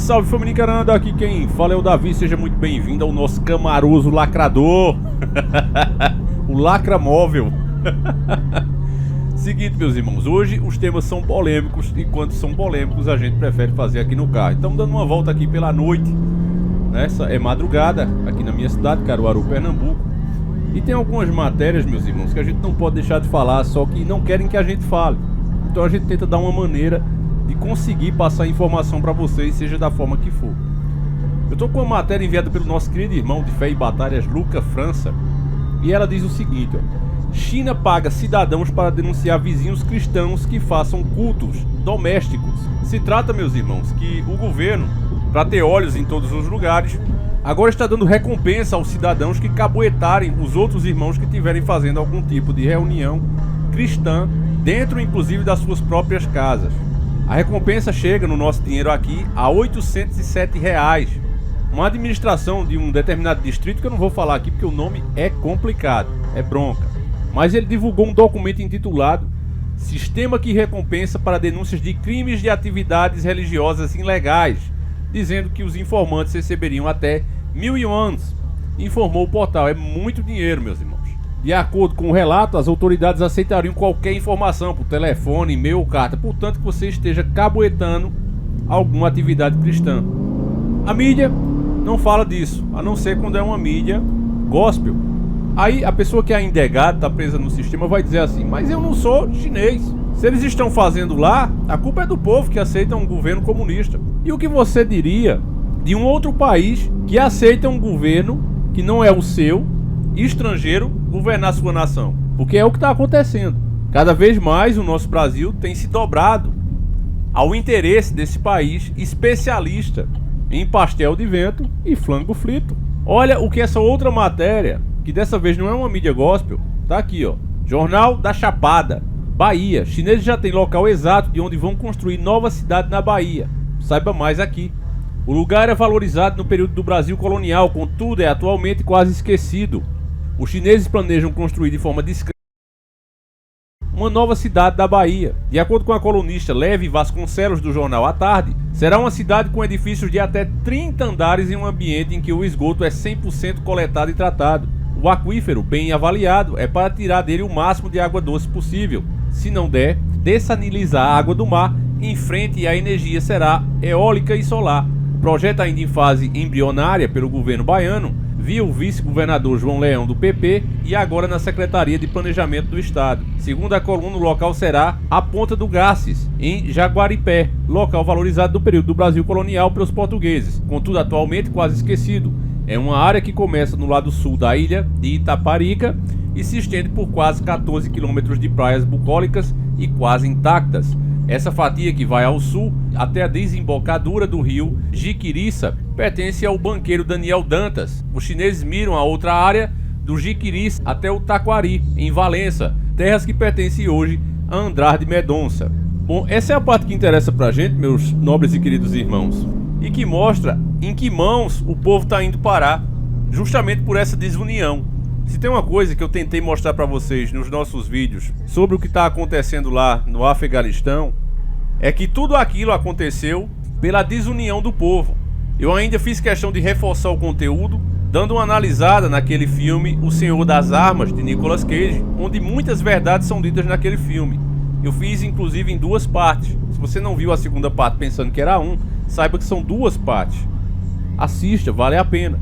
salve família Caranda, aqui quem fala é o Davi, seja muito bem-vindo ao nosso camaroso lacrador. O lacra móvel. Seguinte, meus irmãos, hoje os temas são polêmicos e quando são polêmicos a gente prefere fazer aqui no carro. Estamos dando uma volta aqui pela noite. Essa é madrugada aqui na minha cidade, Caruaru, Pernambuco. E tem algumas matérias, meus irmãos, que a gente não pode deixar de falar, só que não querem que a gente fale. Então a gente tenta dar uma maneira de conseguir passar informação para vocês, seja da forma que for. Eu tô com uma matéria enviada pelo nosso querido irmão de fé e batalhas, Luca França, e ela diz o seguinte, ó: China paga cidadãos para denunciar vizinhos cristãos que façam cultos domésticos. Se trata, meus irmãos, que o governo, para ter olhos em todos os lugares, agora está dando recompensa aos cidadãos que caboetarem os outros irmãos que estiverem fazendo algum tipo de reunião cristã, dentro inclusive das suas próprias casas. A recompensa chega no nosso dinheiro aqui a R$ 807. Uma administração de um determinado distrito, que eu não vou falar aqui porque o nome é complicado, é bronca. Mas ele divulgou um documento intitulado Sistema que Recompensa para Denúncias de Crimes de Atividades Religiosas Ilegais, dizendo que os informantes receberiam até 1.000 yuans, informou o portal. É muito dinheiro, meus irmãos. De acordo com o relato, as autoridades aceitariam qualquer informação por telefone, e-mail ou carta, portanto que você esteja caboetando alguma atividade cristã. A mídia não fala disso, a não ser quando é uma mídia gospel. Aí a pessoa que ainda é gado, está presa no sistema, vai dizer assim: mas eu não sou chinês. Se eles estão fazendo lá, a culpa é do povo que aceita um governo comunista. E o que você diria de um outro país que aceita um governo que não é o seu, estrangeiro, governar sua nação? Porque é o que está acontecendo. Cada vez mais o nosso Brasil tem se dobrado ao interesse desse país especialista em pastel de vento e flango frito. Olha o que essa outra matéria, que dessa vez não é uma mídia gospel, tá aqui, ó. Jornal da Chapada, Bahia. Chineses já têm local exato de onde vão construir nova cidade na Bahia. Saiba mais aqui. O lugar era valorizado no período do Brasil colonial, contudo é atualmente quase esquecido. Os chineses planejam construir de forma discreta uma nova cidade da Bahia. De acordo com a colunista Leve Vasconcelos do jornal À Tarde, será uma cidade com edifícios de até 30 andares em um ambiente em que o esgoto é 100% coletado e tratado. O aquífero, bem avaliado, é para tirar dele o máximo de água doce possível. Se não der, dessalinizar a água do mar em frente e a energia será eólica e solar. O projeto, ainda em fase embrionária pelo governo baiano, via o vice-governador João Leão do PP e agora na Secretaria de Planejamento do Estado. Segundo a coluna, o local será a Ponta do Garces, em Jaguaripé, local valorizado do período do Brasil colonial pelos portugueses, contudo atualmente quase esquecido. É uma área que começa no lado sul da ilha de Itaparica e se estende por quase 14 quilômetros de praias bucólicas e quase intactas. Essa fatia, que vai ao sul até a desembocadura do rio Jiquiriça, pertence ao banqueiro Daniel Dantas. Os chineses miram a outra área do Jiquiriça até o Taquari, em Valença, terras que pertencem hoje a Andrade Mendonça. Bom, essa é a parte que interessa pra gente, meus nobres e queridos irmãos, e que mostra em que mãos o povo está indo parar, justamente por essa desunião. Se tem uma coisa que eu tentei mostrar para vocês nos nossos vídeos sobre o que está acontecendo lá no Afeganistão, é que tudo aquilo aconteceu pela desunião do povo. Eu ainda fiz questão de reforçar o conteúdo, dando uma analisada naquele filme O Senhor das Armas, de Nicolas Cage, onde muitas verdades são ditas naquele filme. Eu fiz inclusive em duas partes. Se você não viu a segunda parte pensando que era saiba que são duas partes. Assista, vale a pena.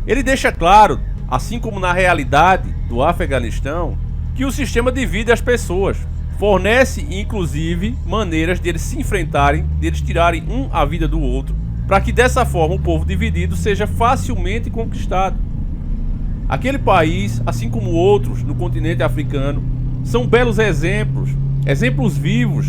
Ele deixa claro, assim como na realidade do Afeganistão, que o sistema divide as pessoas. Fornece, inclusive, maneiras de eles se enfrentarem, de eles tirarem a vida do outro, para que dessa forma o povo dividido seja facilmente conquistado. Aquele país, assim como outros no continente africano, são belos exemplos vivos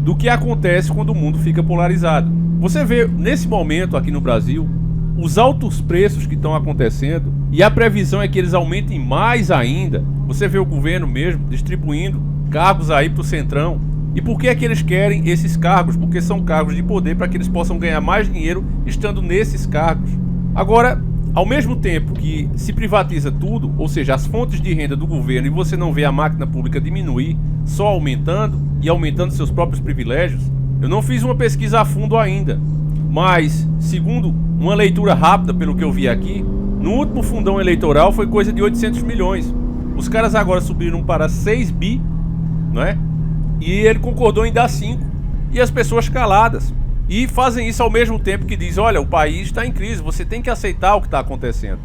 do que acontece quando o mundo fica polarizado. Você vê, nesse momento aqui no Brasil, os altos preços que estão acontecendo, e a previsão é que eles aumentem mais ainda. Você vê o governo mesmo distribuindo cargos aí para o Centrão. E por que é que eles querem esses cargos? Porque são cargos de poder para que eles possam ganhar mais dinheiro estando nesses cargos. Agora, ao mesmo tempo que se privatiza tudo, ou seja, as fontes de renda do governo, e você não vê a máquina pública diminuir, só aumentando e aumentando seus próprios privilégios, eu não fiz uma pesquisa a fundo ainda. Mas, segundo uma leitura rápida pelo que eu vi aqui, no último fundão eleitoral foi coisa de 800 milhões. Os caras agora subiram para 6 bi, não é? E ele concordou em dar 5. E as pessoas caladas. E fazem isso ao mesmo tempo que diz, olha, o país está em crise, você tem que aceitar o que está acontecendo.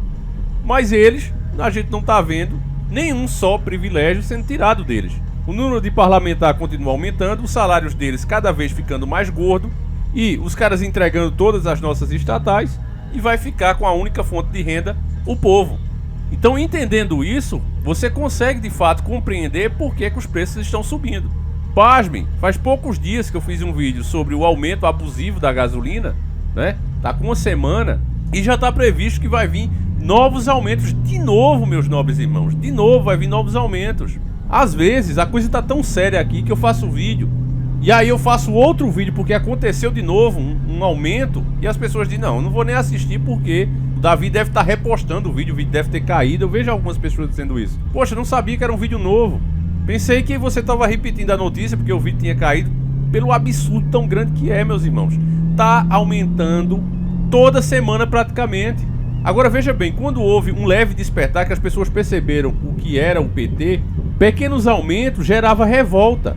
Mas eles, a gente não está vendo nenhum só privilégio sendo tirado deles. O número de parlamentar continua aumentando, os salários deles cada vez ficando mais gordo, e os caras entregando todas as nossas estatais, e vai ficar com a única fonte de renda, o povo. Então, entendendo isso, você consegue de fato compreender por que os preços estão subindo. Pasmem, faz poucos dias que eu fiz um vídeo sobre o aumento abusivo da gasolina, né? Tá com uma semana e já tá previsto que vai vir novos aumentos de novo, meus nobres irmãos. De novo vai vir novos aumentos. Às vezes a coisa tá tão séria aqui que eu faço vídeo e aí eu faço outro vídeo porque aconteceu de novo um aumento e as pessoas dizem, não, eu não vou nem assistir porque o Davi deve estar repostando o vídeo deve ter caído. Eu vejo algumas pessoas dizendo isso. Poxa, eu não sabia que era um vídeo novo. Pensei que você estava repetindo a notícia porque o vídeo tinha caído pelo absurdo tão grande que é, meus irmãos. Tá aumentando toda semana praticamente. Agora veja bem, quando houve um leve despertar que as pessoas perceberam o que era o PT, pequenos aumentos gerava revolta.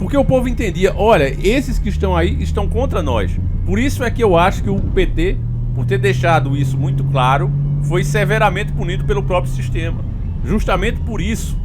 Porque o povo entendia, olha, esses que estão aí estão contra nós. Por isso é que eu acho que o PT, por ter deixado isso muito claro, foi severamente punido pelo próprio sistema. Justamente por isso.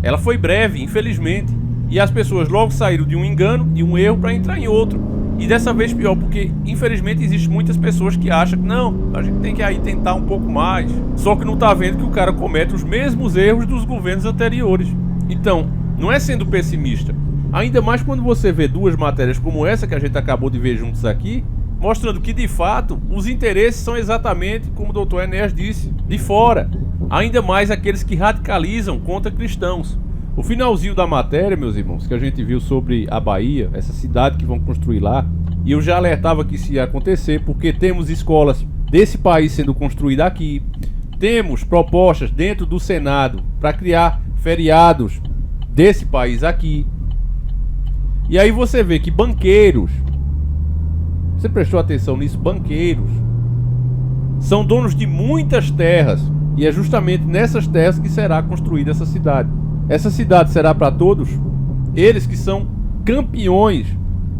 Ela foi breve, infelizmente, e as pessoas logo saíram de um engano, de um erro, para entrar em outro. E dessa vez pior, porque infelizmente existem muitas pessoas que acham que não, a gente tem que aí tentar um pouco mais. Só que não tá vendo que o cara comete os mesmos erros dos governos anteriores. Então, não é sendo pessimista. Ainda mais quando você vê duas matérias como essa que a gente acabou de ver juntos aqui, mostrando que de fato os interesses são exatamente como o Dr. Enéas disse, de fora. Ainda mais aqueles que radicalizam contra cristãos. O finalzinho da matéria, meus irmãos, que a gente viu sobre a Bahia, essa cidade que vão construir lá, e eu já alertava que isso ia acontecer, porque temos escolas desse país sendo construídas aqui, temos propostas dentro do Senado para criar feriados desse país aqui, e aí você vê que banqueiros, você prestou atenção nisso, banqueiros, são donos de muitas terras, e é justamente nessas terras que será construída essa cidade. Essa cidade será para todos, eles que são campeões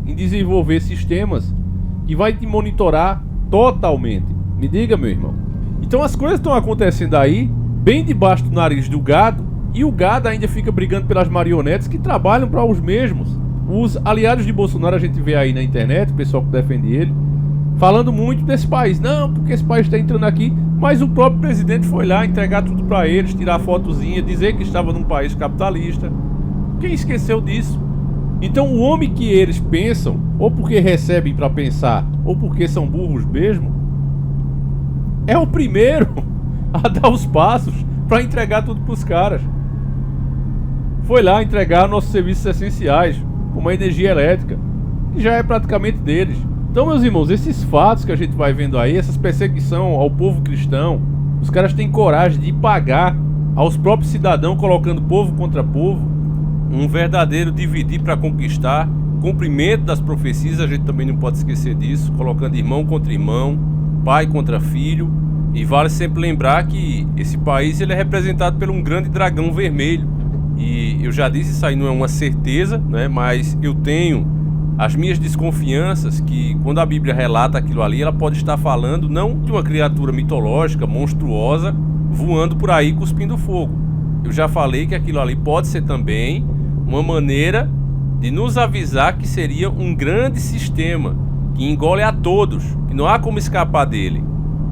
em desenvolver sistemas que vai te monitorar totalmente. Me diga, meu irmão. Então as coisas estão acontecendo aí, bem debaixo do nariz do gado, e o gado ainda fica brigando pelas marionetes que trabalham para os mesmos. Os aliados de Bolsonaro, a gente vê aí na internet, o pessoal que defende ele, falando muito desse país. Não, porque esse país está entrando aqui. Mas o próprio presidente foi lá entregar tudo para eles, tirar fotozinha, dizer que estava num país capitalista. Quem esqueceu disso? Então o homem que eles pensam, ou porque recebem para pensar, ou porque são burros mesmo, é o primeiro a dar os passos para entregar tudo para os caras. Foi lá entregar nossos serviços essenciais, como a energia elétrica, que já é praticamente deles. Então, meus irmãos, esses fatos que a gente vai vendo aí, essas perseguições ao povo cristão, os caras têm coragem de pagar aos próprios cidadãos, colocando povo contra povo, um verdadeiro dividir para conquistar, cumprimento das profecias, a gente também não pode esquecer disso, colocando irmão contra irmão, pai contra filho, e vale sempre lembrar que esse país ele é representado por um grande dragão vermelho, e eu já disse, isso aí não é uma certeza, né, mas eu tenho as minhas desconfianças que quando a Bíblia relata aquilo ali, ela pode estar falando não de uma criatura mitológica, monstruosa, voando por aí cuspindo fogo. Eu já falei que aquilo ali pode ser também uma maneira de nos avisar que seria um grande sistema que engole a todos, que não há como escapar dele.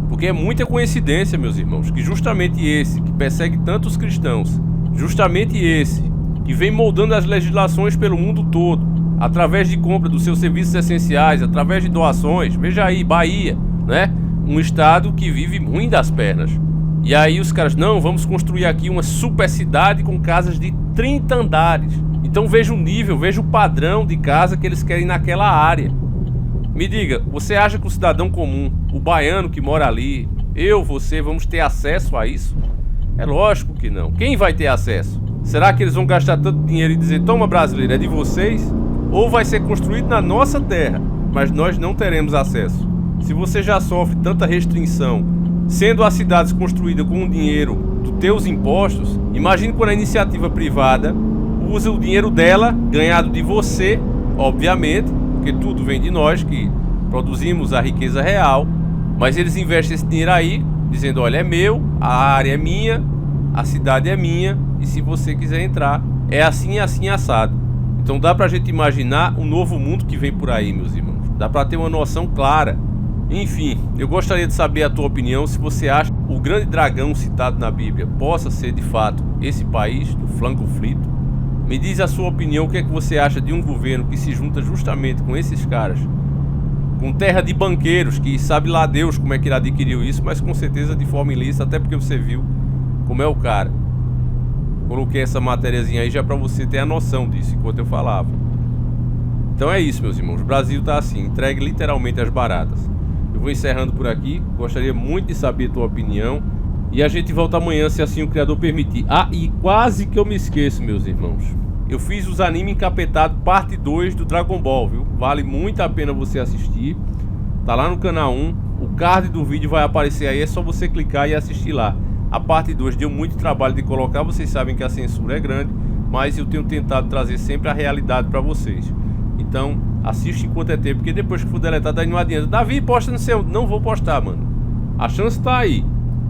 Porque é muita coincidência, meus irmãos, que justamente esse que persegue tantos cristãos, justamente esse que vem moldando as legislações pelo mundo todo, através de compra dos seus serviços essenciais, através de doações. Veja aí, Bahia, né? Um estado que vive ruim das pernas. E aí os caras, não, vamos construir aqui uma super cidade com casas de 30 andares. Então veja o nível, veja o padrão de casa que eles querem naquela área. Me diga, você acha que o cidadão comum, o baiano que mora ali, eu, você, vamos ter acesso a isso? É lógico que não. Quem vai ter acesso? Será que eles vão gastar tanto dinheiro e dizer, toma brasileiro, é de vocês? Ou vai ser construído na nossa terra, mas nós não teremos acesso? Se você já sofre tanta restrição, sendo as cidades construídas com o dinheiro dos teus impostos, imagine quando a iniciativa privada usa o dinheiro dela, ganhado de você, obviamente, porque tudo vem de nós que produzimos a riqueza real, mas eles investem esse dinheiro aí, dizendo, olha, é meu, a área é minha, a cidade é minha, e se você quiser entrar, é assim, assim, assado. Então dá pra gente imaginar um novo mundo que vem por aí, meus irmãos. Dá pra ter uma noção clara. Enfim, eu gostaria de saber a tua opinião, se você acha que o grande dragão citado na Bíblia possa ser de fato esse país do flanco frito. Me diz a sua opinião, o que é que você acha de um governo que se junta justamente com esses caras, com terra de banqueiros, que sabe lá Deus como é que ele adquiriu isso, mas com certeza de forma ilícita, até porque você viu como é o cara. Coloquei essa matériazinha aí já pra você ter a noção disso enquanto eu falava. Então é isso, meus irmãos, o Brasil tá assim, entregue literalmente às baratas. Eu vou encerrando por aqui, gostaria muito de saber a tua opinião, e a gente volta amanhã, se assim o Criador permitir. Ah, e quase que eu me esqueço, meus irmãos. Eu fiz os anime encapetados parte 2 do Dragon Ball, viu? Vale muito a pena você assistir. Tá lá no canal 1. O card do vídeo vai aparecer aí, é só você clicar e assistir lá. A parte 2 deu muito trabalho de colocar, vocês sabem que a censura é grande, mas eu tenho tentado trazer sempre a realidade pra vocês. Então, assiste enquanto é tempo, porque depois que for deletado aí não adianta. Davi, posta no seu... Não vou postar, mano. A chance tá aí.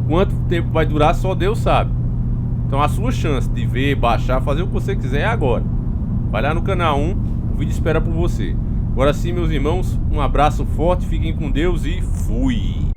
Quanto tempo vai durar, só Deus sabe. Então a sua chance de ver, baixar, fazer o que você quiser é agora. Vai lá no canal 1, o vídeo espera por você. Agora sim, meus irmãos, um abraço forte, fiquem com Deus e fui!